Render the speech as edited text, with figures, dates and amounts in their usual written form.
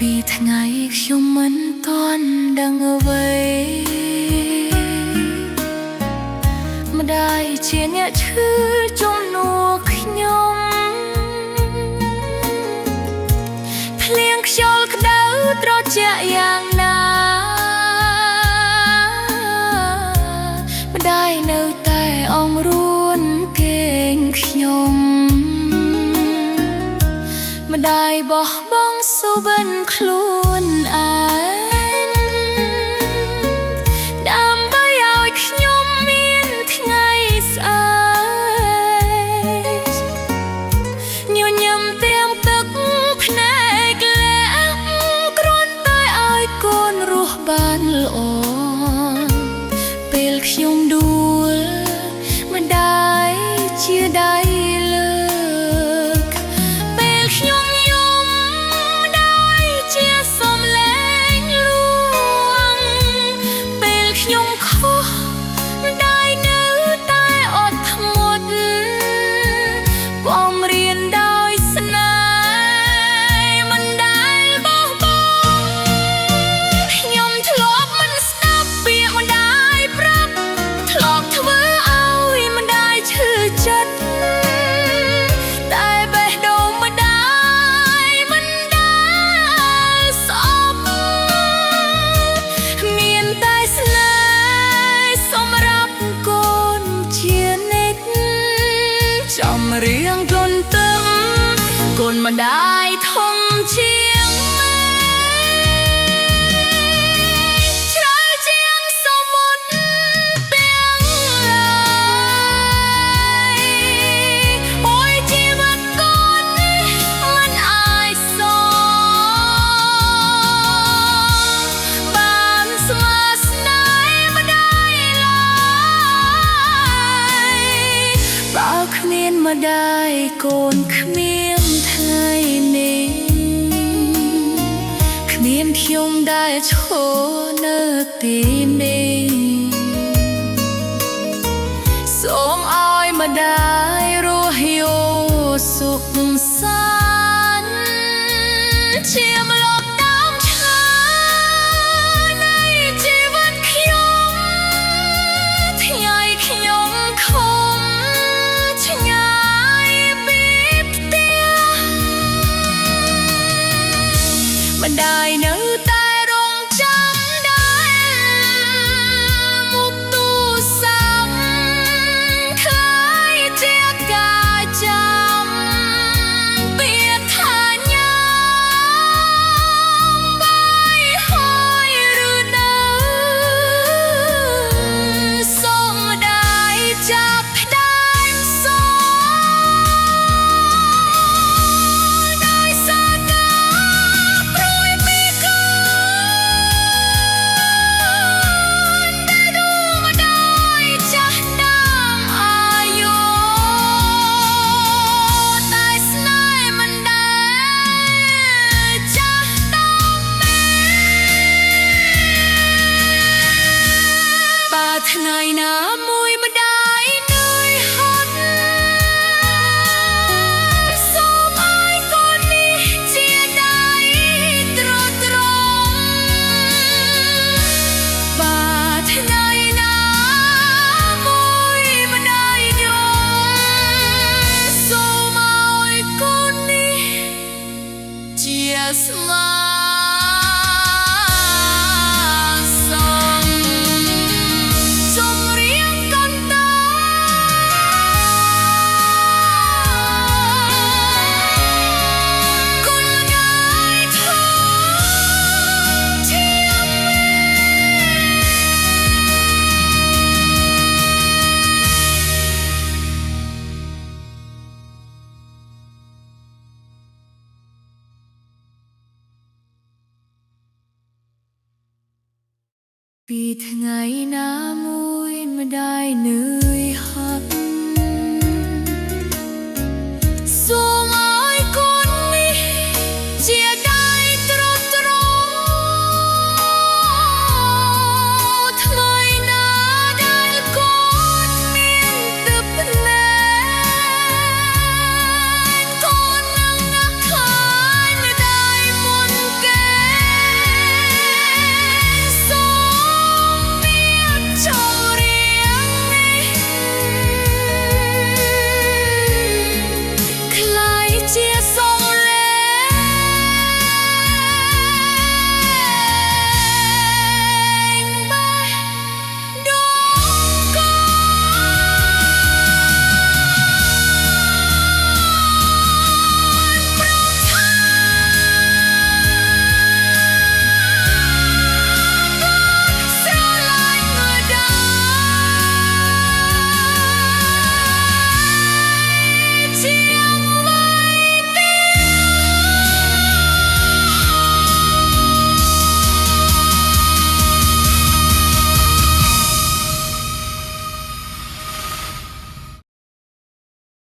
ពីថ្ងៃខ្ញុំមិនទាន់ដឹងអ្វីម្ដាយជាអ្នកឈឺជំនួសខ្ញុំភ្លៀងខ្យល់ក្តៅត្រជាក់យ៉ាងណាម្ដាយនៅតែអង្រួនគេងខ្ញុំម្ដាយបោះបង់សុបិនខ្លួនឯងដើម្បីឲ្យខ្ញុំមានថ្ងៃស្អែកញញឹមទាំងទឹកភ្នែកលាក់គ្រាន់តែឲ្យកូនរស់បានល្អពេលខ្ញុំដួលម្ដាយជាដៃលើកពេលខ្ញុំចំរៀងទន្ទឹមកូនម្ដាយធំជាងជ្រៅជាងសមុទ្រទាំងឡាយអូយជីវិតកូននេះមិនអាចសងបានស្មើស្នេហ៍ម្ដាយឡើយបើគ្មានម្ដាយកូនគ្មានថ្ងៃនេះគ្មានខ្ញុំដែលឈរនៅទីនេះសូមឲ្យម្ដាយរស់យកសុខសាន្តជាម្លប់ដើមឈើនៃជីវិតខ្ញុំថ្ងៃខ្ញុំខំឆ្ងាយពីផ្ទះម្ដាយនៅតែរង់ចាំដែរមុខទូរស័ព្ទឃើញជាការចាំពីថាញ៉ាំបាយហើយឬនៅសូមម្ដាយចាប់ផ្ដើមសដោយសារការព្រួយពីកូនតែដួងម្ដាយចាស់ដើមអាយុតែស្នេហ៍មិនដែលចាស់ដើមបើថ្ងៃណាមួយម្ដាយនឿយហត់សូមឲ្យកូននេះជាដៃទ្រទ្រង់បើថ្ងៃណាមួយម្ដាយយំសូមឲ្យកូននេះជាស្មាសចំរៀងកន្តើគុណម្ដាយធំជាងពីថ្ងៃណាមួយម្ដាយនឿ